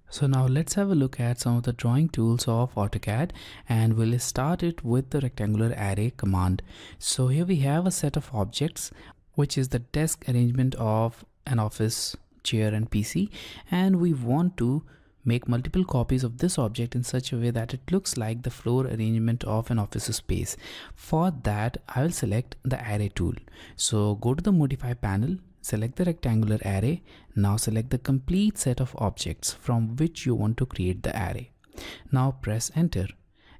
So now let's have a look at some of the drawing tools of AutoCAD, and we'll start it with the rectangular array command. So here we have a set of objects, which is the desk arrangement of an office chair and PC, and we want to make multiple copies of this object in such a way that it looks like the floor arrangement of an office space. For that, I will select the array tool. So go to the modify panel, select the rectangular array. Now select the complete set of objects from which you want to create the array. Now press enter,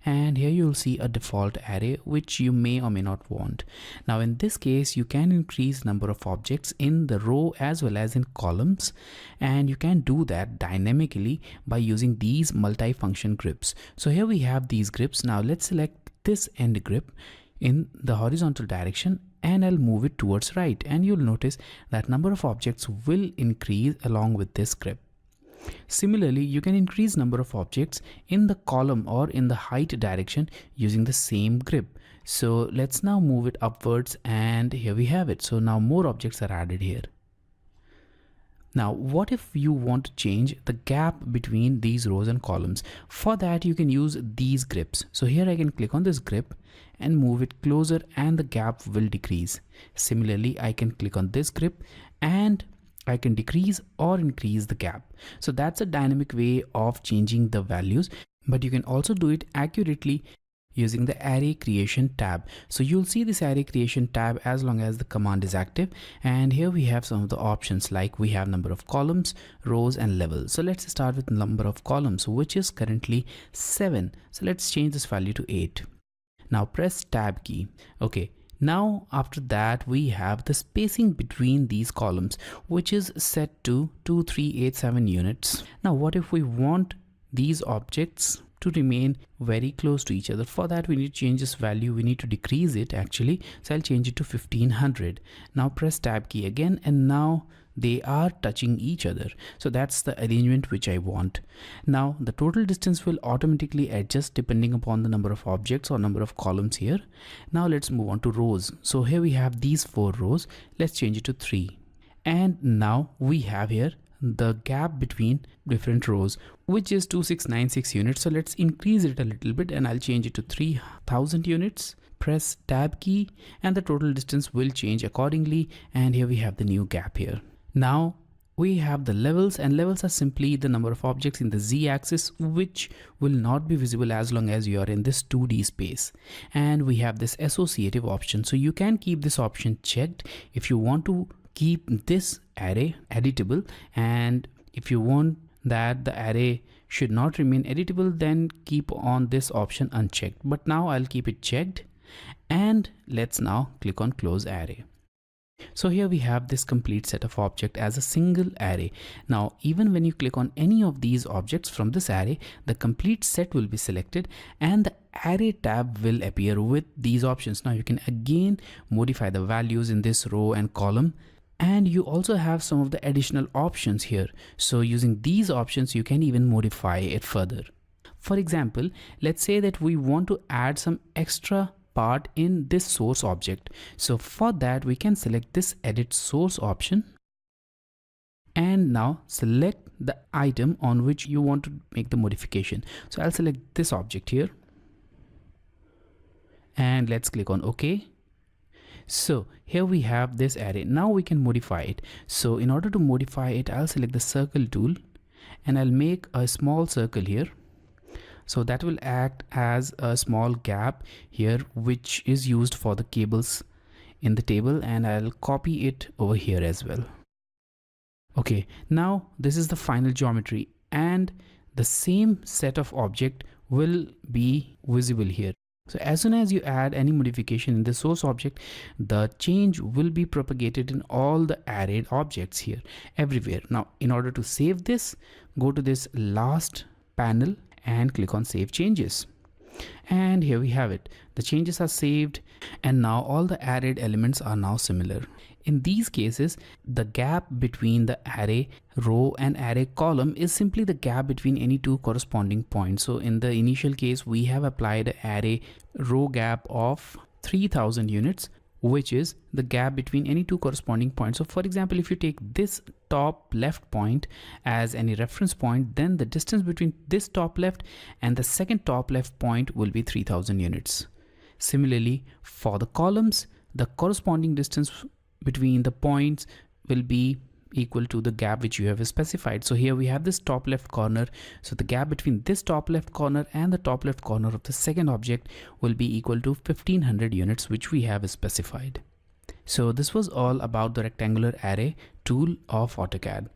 and here you'll see a default array which you may or may not want. Now in this case, you can increase number of objects in the row as well as in columns, and you can do that dynamically by using these multi-function grips. So here we have these grips. Now let's select this end grip in the horizontal direction, and I'll move it towards right, and you'll notice that number of objects will increase along with this grip. Similarly, you can increase number of objects in the column or in the height direction using the same grip. So let's now move it upwards, and here we have it. So now more objects are added here. Now, what if you want to change the gap between these rows and columns? For that, you can use these grips. So here I can click on this grip and move it closer, and the gap will decrease. Similarly, I can click on this grip and I can decrease or increase the gap. So that's a dynamic way of changing the values, but you can also do it accurately using the array creation tab. So you'll see this array creation tab as long as the command is active, and here we have some of the options, like we have number of columns, rows and levels. So let's start with number of columns, which is currently 7. So let's change this value to 8. Now press tab key. Okay, now after that we have the spacing between these columns, which is set to 2387 units. Now what if we want these objects to remain very close to each other? For that, we need to change this value. We need to decrease it actually. So I'll change it to 1500. Now press tab key again, and now they are touching each other. So that's the arrangement which I want. Now the total distance will automatically adjust depending upon the number of objects or number of columns here. Now let's move on to rows. So here we have these 4 rows. Let's change it to 3. And now we have here the gap between different rows, which is 2696 units. So let's increase it a little bit, and I'll change it to 3000 units. Press tab key, and the total distance will change accordingly, and here we have the new gap here. Now we have the levels, and levels are simply the number of objects in the z-axis which will not be visible as long as you are in this 2D space. And we have this associative option, so you can keep this option checked if you want to keep this array editable, and if you want that the array should not remain editable, then keep on this option unchecked. But now I'll keep it checked, and let's now click on close array. So here we have this complete set of objects as a single array. Now even when you click on any of these objects from this array, the complete set will be selected, and the array tab will appear with these options. Now you can again modify the values in this row and column, and you also have some of the additional options here. So using these options, you can even modify it further. For example, let's say that we want to add some extra part in this source object. So for that, we can select this edit source option, and now select the item on which you want to make the modification. So I'll select this object here, and let's click on OK. So here we have this array. Now we can modify it. So in order to modify it, I'll select the circle tool, and I'll make a small circle here. So that will act as a small gap here, which is used for the cables in the table, and I'll copy it over here as well. Okay, now this is the final geometry, and the same set of object will be visible here. So as soon as you add any modification in the source object, the change will be propagated in all the arrayed objects here everywhere. Now in order to save this, go to this last panel and click on save changes. And here we have it. The changes are saved, and now all the arrayed elements are now similar. In these cases, the gap between the array row and array column is simply the gap between any two corresponding points. So in the initial case, we have applied an array row gap of 3000 units, which is the gap between any two corresponding points. So for example, if you take this top left point as any reference point, then the distance between this top left and the second top left point will be 3000 units. Similarly, for the columns, the corresponding distance between the points will be equal to the gap which you have specified. So here we have this top left corner, so the gap between this top left corner and the top left corner of the second object will be equal to 1500 units, which we have specified. So this was all about the rectangular array tool of AutoCAD.